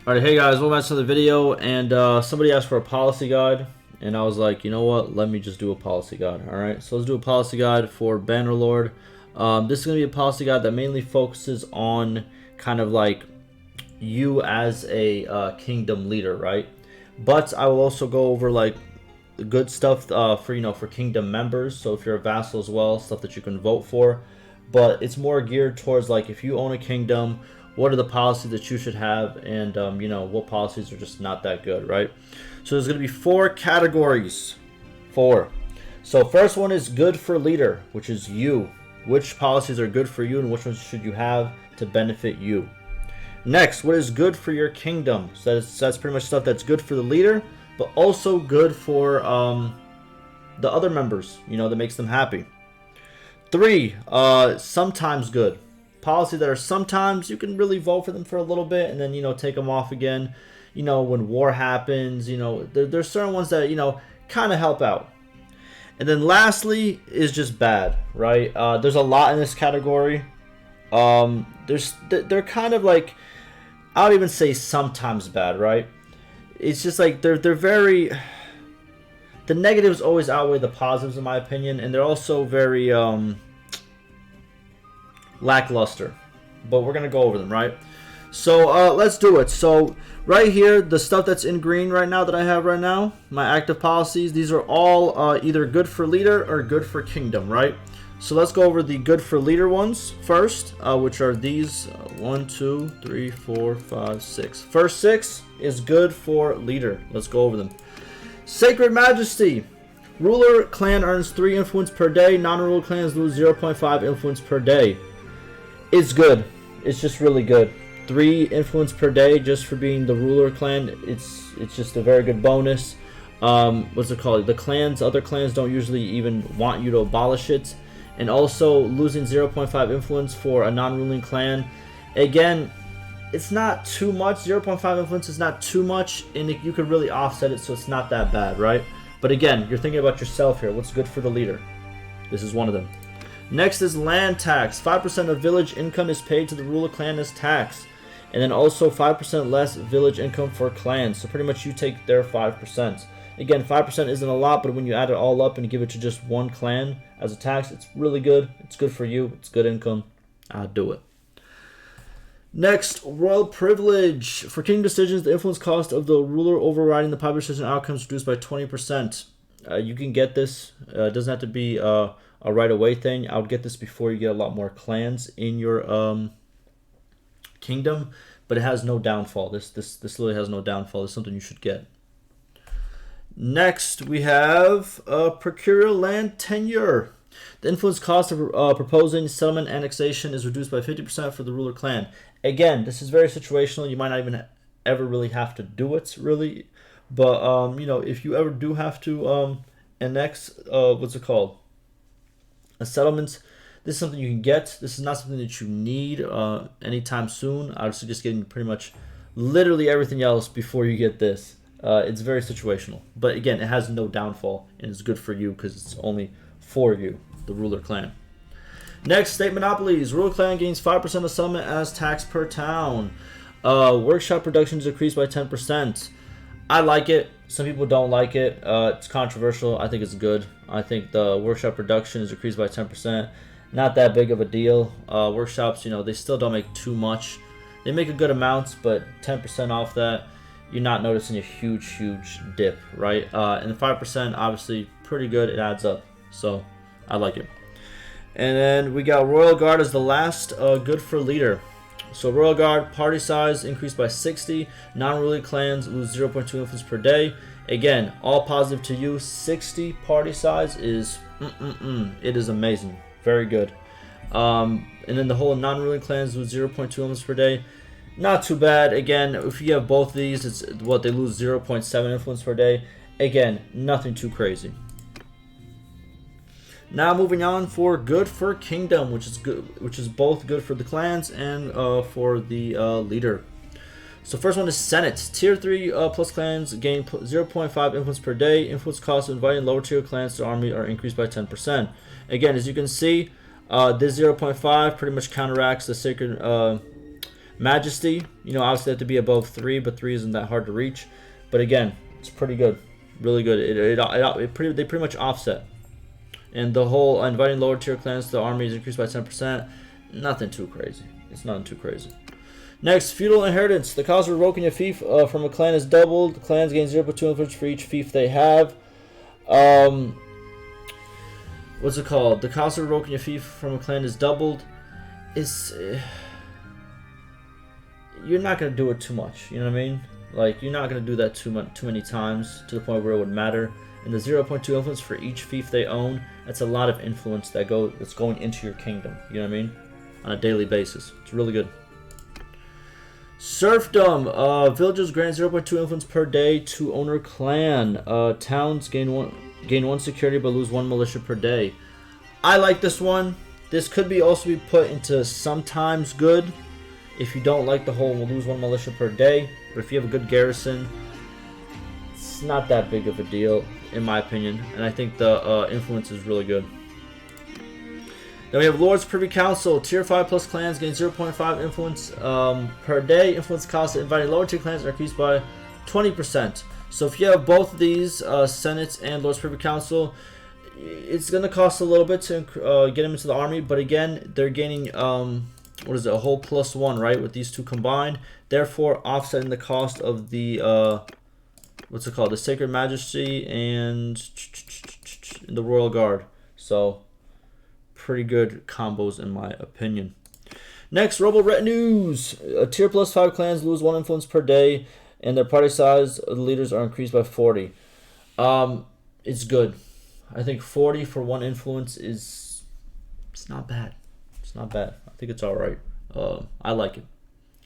Alright, hey guys, welcome back to the video, and somebody asked for a policy guide, and I was like, you know what, let me just do a policy guide. Alright, so let's do a policy guide for Bannerlord. This is going to be a policy guide that mainly focuses on kind of like you as a kingdom leader, right? But I will also go over like the good stuff for kingdom members, so if you're a vassal as well, stuff that you can vote for. But it's more geared towards like if you own a kingdom, what are the policies that you should have, and what policies are just not that good, right? So there's going to be 4 categories. 4. So first one is good for leader, which is you. Which policies are good for you and which ones should you have to benefit you. Next, what is good for your kingdom? So that's pretty much stuff that's good for the leader, but also good for the other members, that makes them happy. 3, sometimes good. Policies that are sometimes you can really vote for them for a little bit and then take them off again. When war happens, there's certain ones that kind of help out. And then lastly is just bad, right? There's a lot in this category. They're kind of like, I would even say sometimes bad, right? It's just like they're very, the negatives always outweigh the positives in my opinion, and they're also very lackluster, but we're gonna go over them, right? So let's do it. So right here, the stuff that's in green right now that I have right now, my active policies, these are all either good for leader or good for kingdom, right? So let's go over the good for leader ones first, which are these 1, 2, 3, 4, 5, 6. First 6 is good for leader. Let's go over them. Sacred Majesty. Ruler clan earns 3 influence per day. Non-ruler clans lose 0.5 influence per day. It's good. It's just really good. 3 influence per day just for being the ruler clan. It's just a very good bonus. What's it called? Other clans don't usually even want you to abolish it. And also losing 0.5 influence for a non-ruling clan. Again, it's not too much. 0.5 influence is not too much, and you could really offset it, so it's not that bad, right? But again, you're thinking about yourself here. What's good for the leader? This is one of them. Next is land tax. 5% of village income is paid to the ruler clan as tax. And then also 5% less village income for clans. So pretty much you take their 5%. Again, 5% isn't a lot, but when you add it all up and give it to just one clan as a tax, it's really good. It's good for you. It's good income. I'd do it. Next, royal privilege. For king decisions, the influence cost of the ruler overriding the popular decision outcomes reduced by 20%. You can get this. It doesn't have to be a right away thing. I would get this before you get a lot more clans in your kingdom, but it has no downfall. This literally has no downfall. It's something you should get. Next, we have procure land tenure. The influence cost of proposing settlement annexation is reduced by 50% for the ruler clan. Again, this is very situational. You might not even ever really have to do it, really. But, if you ever do have to annex, what's it called? A settlement, this is something you can get. This is not something that you need anytime soon. I would suggest getting pretty much literally everything else before you get this. It's very situational. But again, it has no downfall, and it's good for you because it's only for you, the ruler clan. Next, state monopolies. Ruler clan gains 5% of settlement as tax per town. Workshop production is decreased by 10%. I like it. Some people don't like it. It's controversial. I think it's good. I think the workshop production is decreased by 10%. Not that big of a deal. Workshops, they still don't make too much. They make a good amount, but 10% off that, you're not noticing a huge dip, right? And the 5%, obviously, pretty good. It adds up. So, I like it. And then we got Royal Guard as the last good for leader. So Royal Guard, party size increased by 60. Non-ruling clans lose 0.2 influence per day. Again, all positive to you. 60 party size is, it is amazing. Very good. And then the whole non-ruling clans lose 0.2 influence per day. Not too bad. Again, if you have both these, it's what they lose 0.7 influence per day. Again, nothing too crazy. Now moving on for good for kingdom, which is both good for the clans and for the leader. So first one is Senate. Tier 3 plus clans gain 0.5 influence per day. Influence costs of inviting lower tier clans to army are increased by 10%. Again, as you can see, this 0.5 pretty much counteracts the sacred Majesty, you know, obviously they have to be above 3, but 3 isn't that hard to reach. But again, it's pretty good, really good. They pretty much offset. And the whole inviting lower tier clans to the army is increased by 10%. Nothing too crazy. It's nothing too crazy. Next, feudal inheritance. The cost of revoking a fief from a clan is doubled. The clans gain 0.2 influence for each fief they have. What's it called? The cost of revoking a fief from a clan is doubled. It's you're not gonna do it too much. You know what I mean? Like, you're not gonna do that too many times to the point where it would matter. And the 0.2 influence for each fief they own, that's a lot of influence that's going into your kingdom. You know what I mean? On a daily basis. It's really good. Serfdom. Villages grant 0.2 influence per day to owner clan. Towns gain one security but lose 1 militia per day. I like this one. This could also be put into sometimes good if you don't like the whole lose 1 militia per day. But if you have a good garrison, it's not that big of a deal, in my opinion. And I think the influence is really good. Then we have Lord's Privy Council. Tier 5 plus clans gain 0.5 influence per day. Influence costs of inviting lower tier clans are increased by 20%. So if you have both of these, Senate and Lord's Privy Council, it's going to cost a little bit to get them into the army. But again, they're gaining, what is it, a whole +1, right, with these two combined. Therefore, offsetting the cost of the, what's it called, the Sacred Majesty and the Royal Guard. So pretty good combos in my opinion. Next, Rebel Retinues. Tier +5 clans lose 1 influence per day, and their party size of the leaders are increased by 40. It's good. I think 40 for 1 influence it's not bad. It's not bad. I think it's all right. I like it.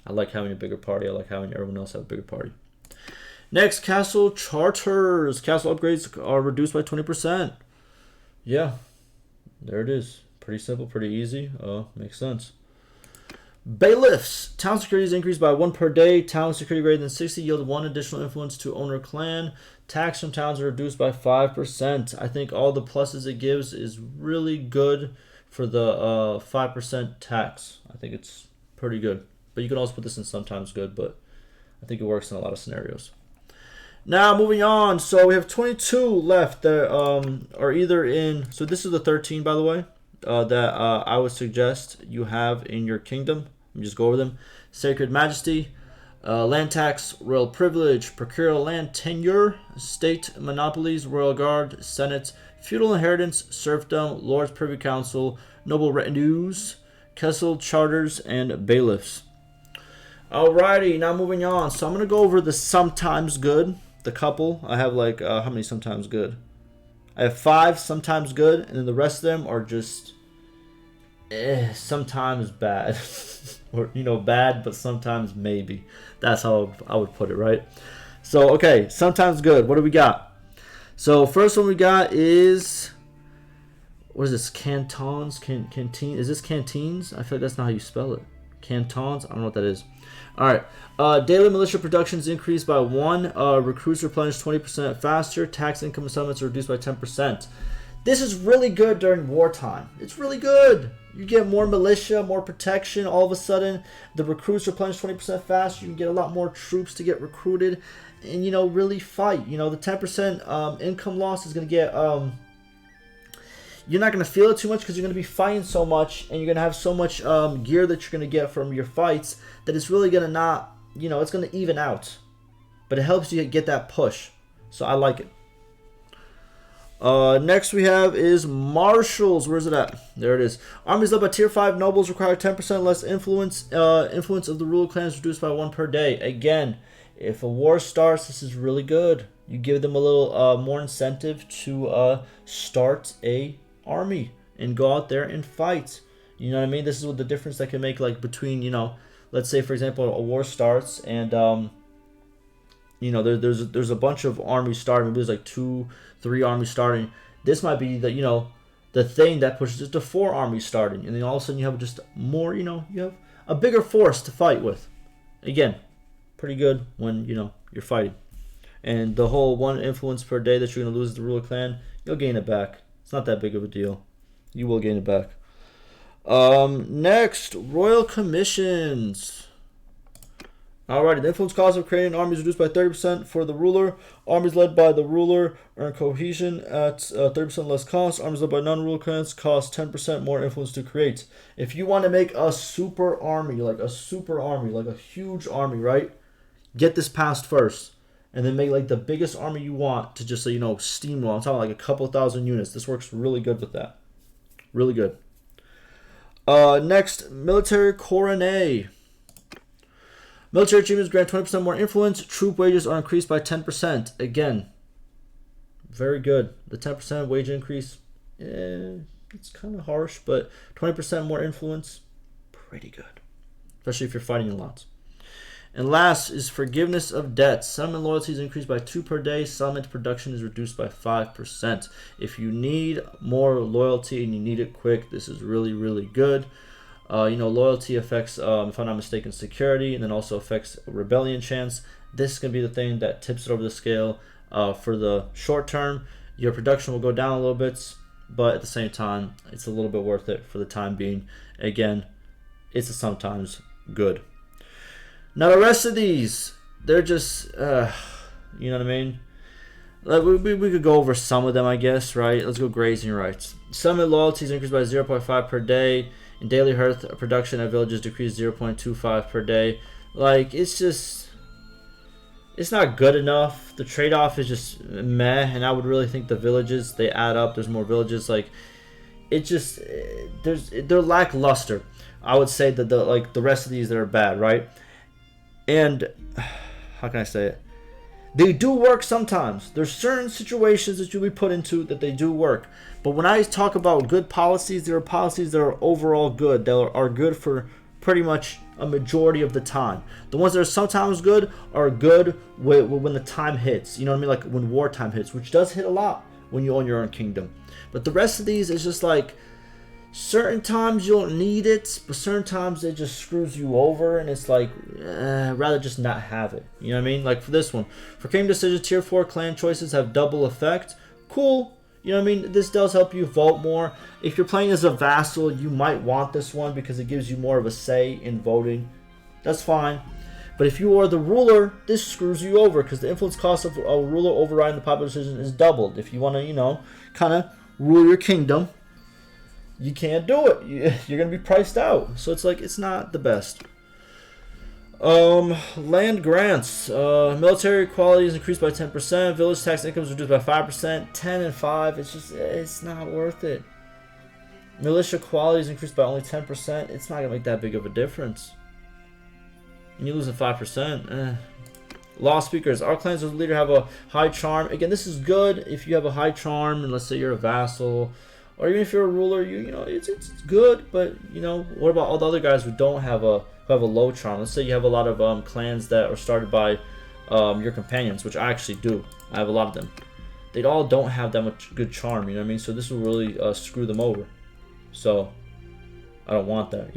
I like having a bigger party. I like having everyone else have a bigger party. Next, Castle Charters. Castle upgrades are reduced by 20%. Yeah, there it is. Pretty simple, pretty easy. Makes sense. Bailiffs. Town security is increased by 1 per day. Town security greater than 60 yield 1 additional influence to owner clan. Tax from towns are reduced by 5%. I think all the pluses it gives is really good for the 5% tax. I think it's pretty good. But you can also put this in sometimes good, but I think it works in a lot of scenarios. Now, moving on. So we have 22 left that are either in... So this is the 13, by the way, that I would suggest you have in your kingdom. Let me just go over them. Sacred Majesty, Land Tax, Royal Privilege, Procurial Land Tenure, State Monopolies, Royal Guard, Senate, Feudal Inheritance, Serfdom, Lord's Privy Council, Noble Retinues, Castle Charters, and Bailiffs. Alrighty, now moving on. So I'm going to go over the sometimes good. The couple. I have like, how many sometimes good? I have 5 sometimes good, and then the rest of them are just sometimes bad. Or, you know, bad, but sometimes maybe. That's how I would put it, right? So, okay, sometimes good. What do we got? So, first one we got is, what is this? Cantons? Canteen? Is this canteens? I feel like that's not how you spell it. Cantons? I don't know what that is. Alright. Daily militia productions increased by 1. Recruits replenished 20% faster. Tax income settlements are reduced by 10%. This is really good during wartime. It's really good. You get more militia, more protection. All of a sudden, the recruits replenish 20% faster. You can get a lot more troops to get recruited and, you know, really fight. You know, the 10% income loss is going to get... you're not going to feel it too much because you're going to be fighting so much and you're going to have so much gear that you're going to get from your fights that it's really going to not, you know, it's going to even out. But it helps you get that push. So I like it. Next we have is marshals. Where's it at? There it is. Armies led by tier 5 nobles require 10% less influence. Influence of the ruler clan is reduced by 1 per day. Again, if a war starts, this is really good. You give them a little more incentive to start a army and go out there and fight. You know what I mean? This is what the difference that can make, like, between, you know, let's say for example a war starts and you know, there's a bunch of armies starting. Maybe there's like 2-3 armies starting. This might be the, you know, the thing that pushes it to 4 armies starting, and then all of a sudden you have just more, you know, you have a bigger force to fight with. Again, pretty good when, you know, you're fighting. And the whole 1 influence per day that you're going to lose as the ruler clan, you'll gain it back. It's not that big of a deal. You will gain it back. Next, royal commissions. Alrighty, the influence cost of creating an army is reduced by 30% for the ruler. Armies led by the ruler earn cohesion at 30% less cost. Armies led by non-ruler clans cost 10% more influence to create. If you want to make a super army, like a huge army, right? Get this passed first. And then make like the biggest army you want to just, steamroll. I'm talking like a couple thousand units. This works really good with that. Really good. Next, military coronet. Military achievements grant 20% more influence. Troop wages are increased by 10%. Again, very good. The 10% wage increase, it's kind of harsh, but 20% more influence, pretty good. Especially if you're fighting a lot. And last is forgiveness of debts. Settlement loyalty is increased by 2 per day. Settlement production is reduced by 5%. If you need more loyalty and you need it quick, this is really, really good. Loyalty affects, if I'm not mistaken, security, and then also affects rebellion chance. This is going to be the thing that tips it over the scale for the short term. Your production will go down a little bit, but at the same time, it's a little bit worth it for the time being. Again, it's a sometimes good. Now the rest of these, they're just, you know what I mean? Like we could go over some of them, I guess, right? Let's go grazing rights. Settlement loyalties increased by 0.5 per day. In daily hearth production at villages decreased 0.25 per day. Like, it's not good enough. The trade-off is just meh, and I would really think the villages, they add up. There's more villages. Like, it just, they're lackluster. I would say that the rest of these that are bad, right? And how can I say it? They do work sometimes. There's certain situations that you'll be put into that they do work. But when I talk about good policies, there are policies that are overall good, that are good for pretty much a majority of the time. The ones that are sometimes good are good when the time hits. You know what I mean? Like when wartime hits, which does hit a lot when you own your own kingdom. But the rest of these is just like, certain times you don't need it, but certain times it just screws you over, and it's like, rather just not have it. You know what I mean? Like for this one, for kingdom decisions, tier 4 clan choices have double effect. Cool. You know what I mean? This does help you vote more. If you're playing as a vassal, you might want this one because it gives you more of a say in voting. That's fine. But if you are the ruler, this screws you over because the influence cost of a ruler overriding the popular decision is doubled. If you want to, kind of rule your kingdom, you can't do it. You're going to be priced out. So it's like, it's not the best. Land grants. Military quality is increased by 10%. Village tax income is reduced by 5%. 10 and 5. It's not worth it. Militia quality is increased by only 10%. It's not going to make that big of a difference. And you're losing 5%. Law speakers. Our clans as a leader have a high charm. Again, this is good if you have a high charm, and let's say you're a vassal. Or even if you're a ruler, it's good, but what about all the other guys who don't have a low charm? Let's say you have a lot of clans that are started by your companions, which I actually do. I have a lot of them. They all don't have that much good charm, you know what I mean? So this will really screw them over. So I don't want that,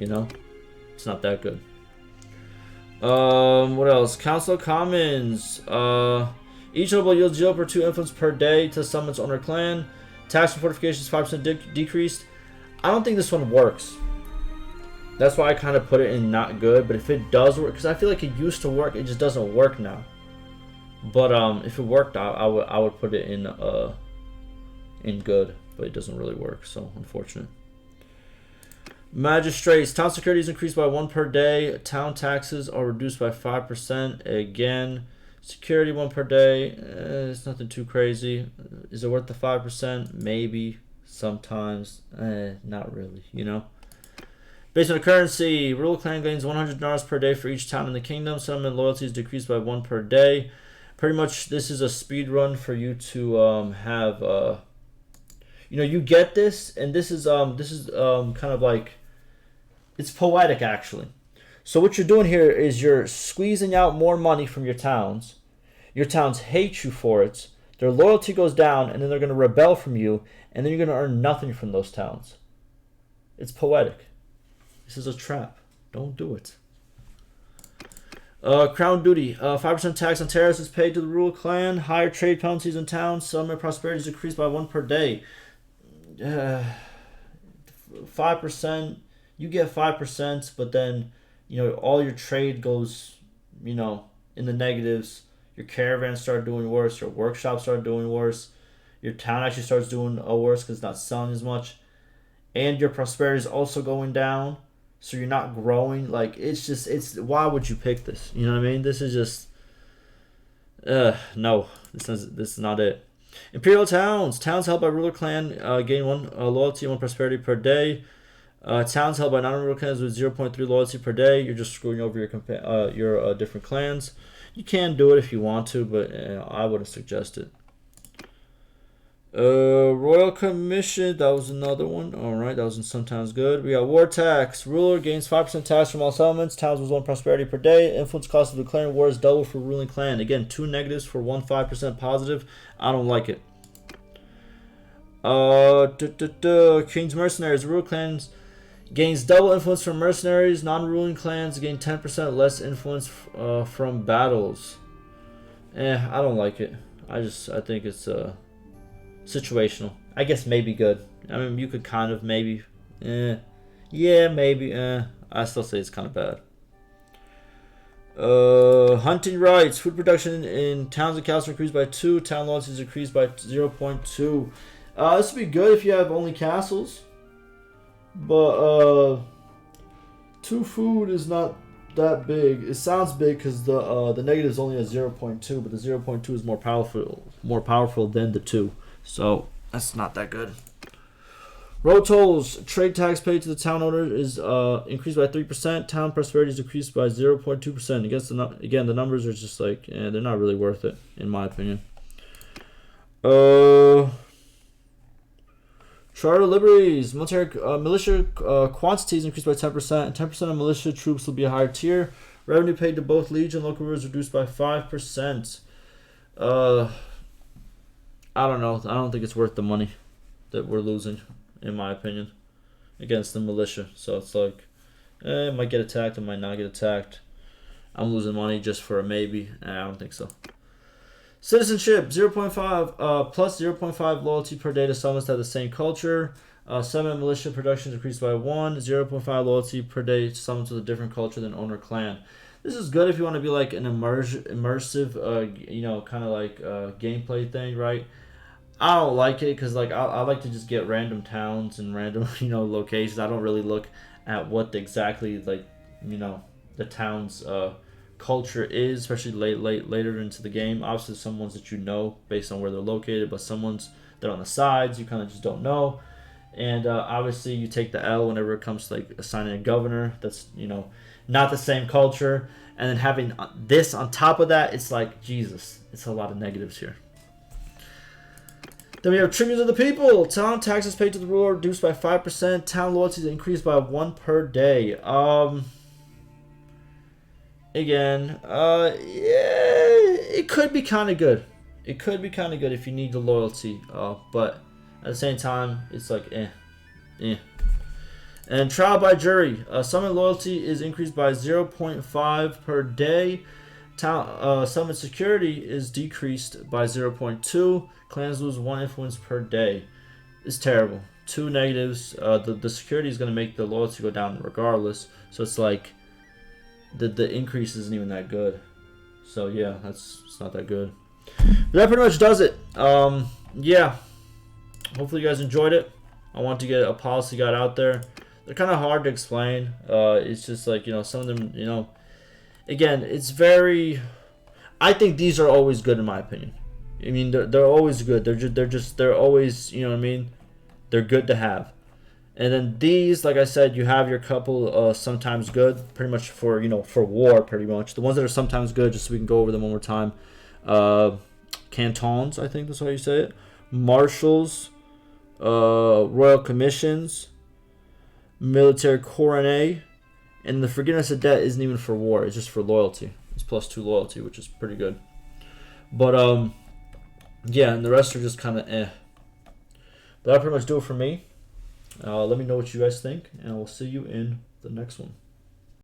It's not that good. What else? Council of Commons. Each noble yields 0.2 influence per day to summons owner clan. Tax and fortifications 5% decreased. I don't think this one works. That's why I kind of put it in not good. But if it does work, because I feel like it used to work, it just doesn't work now. But if it worked, I would put it in good. But it doesn't really work, so unfortunate. Magistrates. Town security is increased by 1 per day. Town taxes are reduced by 5%. Again. Security 1 per day, it's nothing too crazy. Is it worth the 5%? Maybe, sometimes, not really, Based on the currency, rural clan gains 100 dinars per day for each town in the kingdom. Settlement loyalty is decreased by 1 per day. Pretty much, this is a speed run for you to have, you get this, and this is kind of like, it's poetic actually. So what you're doing here is you're squeezing out more money from your towns. Your towns hate you for it. Their loyalty goes down, and then they're going to rebel from you, and then you're going to earn nothing from those towns. It's poetic. This is a trap. Don't do it. Crown duty. 5% tax on terrace is paid to the rural clan. Higher trade penalties in towns. Settlement prosperity is decreased by 1 per day. 5%. You get 5%, but then all your trade goes you know, in the negatives. Your caravans start doing worse. Your workshops start doing worse. Your town actually starts doing worse because it's not selling as much. And your prosperity is also going down. So you're not growing. Like, why would you pick this? You know what I mean? This is just, no. This is not it. Imperial towns. Towns held by ruler clan gain 1 loyalty and 1 prosperity per day. Towns held by non-ruler clans with 0.3 loyalty per day. You're just screwing over your different clans. You can do it if you want to, but I wouldn't suggest it. Royal Commission, that was another one. Alright, that was sometimes good. We got War Tax. Ruler gains 5% tax from all settlements. Towns with 1 prosperity per day. Influence cost of declaring war is double for ruling clan. Again, 2 negatives for 1 5% positive. I don't like it. King's Mercenaries. Ruler clans gains double influence from mercenaries. Non-ruling clans gain 10% less influence from battles. I don't like it. I think it's situational. I guess maybe good. I mean, you could kind of maybe, yeah, maybe, I still say it's kind of bad. Hunting rights. Food production in towns and castles increased by 2. Town loyalties increased by 0.2. This would be good if you have only castles. But 2 food is not that big. It sounds big because the negative is only a 0.2, but the 0.2 is more powerful than the 2. So that's not that good. Road tolls. Trade tax paid to the town owner is increased by 3%. Town prosperity is decreased by 0.2%. Again, the numbers are just like, they're not really worth it, in my opinion. Charter liberties. Militia quantities increased by 10%. 10% of militia troops will be a higher tier. Revenue paid to both Legion and local rulers reduced by 5%. I don't know. I don't think it's worth the money that we're losing, in my opinion, against the militia. So it's like, it might get attacked, it might not get attacked. I'm losing money just for a maybe. I don't think so. Citizenship, 0.5 plus 0.5 loyalty per day to settlements that have the same culture. Settlement militia production increased by 1. 0.5 loyalty per day to settlements with a different culture than owner clan. This is good if you want to be like an immersive, you know, kind of like gameplay thing, right? I don't like it because like I like to just get random towns and random, you know, locations. I don't really look at what exactly, like, you know, the town's culture is, especially later into the game. Obviously some ones that you know based on where they're located, but some ones that are on the sides you kind of just don't know. And obviously you take the L whenever it comes to like assigning a governor that's, you know, not the same culture. And then having this on top of that, it's like, Jesus, it's a lot of negatives here. Then we have Tributes of the People. Town taxes paid to the ruler reduced by 5%. Town loyalties increased by 1 per day. Again, yeah, it could be kind of good. It could be kind of good if you need the loyalty. But at the same time, it's like, And trial by jury. Summon loyalty is increased by 0.5 per day. Summon security is decreased by 0.2. Clans lose 1 influence per day. It's terrible. 2 negatives. The security is going to make the loyalty go down regardless. So it's like the increase isn't even that good. So yeah, it's not that good. But that pretty much does it. Yeah. Hopefully you guys enjoyed it. I want to get a policy guide out there. They're kind of hard to explain. It's just like, you know, some of them, you know, again, it's very, I think these are always good in my opinion. I mean, they're always good. They're always, you know what I mean? They're good to have. And then these, like I said, you have your couple sometimes good, pretty much for, you know, for war, pretty much. The ones that are sometimes good, just so we can go over them one more time. Cantons, I think that's how you say it. Marshals, Royal Commissions, Military Coronet, and the Forgiveness of Debt isn't even for war, it's just for loyalty. It's +2 loyalty, which is pretty good. But, yeah, and the rest are just kind of But that'll pretty much do it for me. Let me know what you guys think, and I will see you in the next one.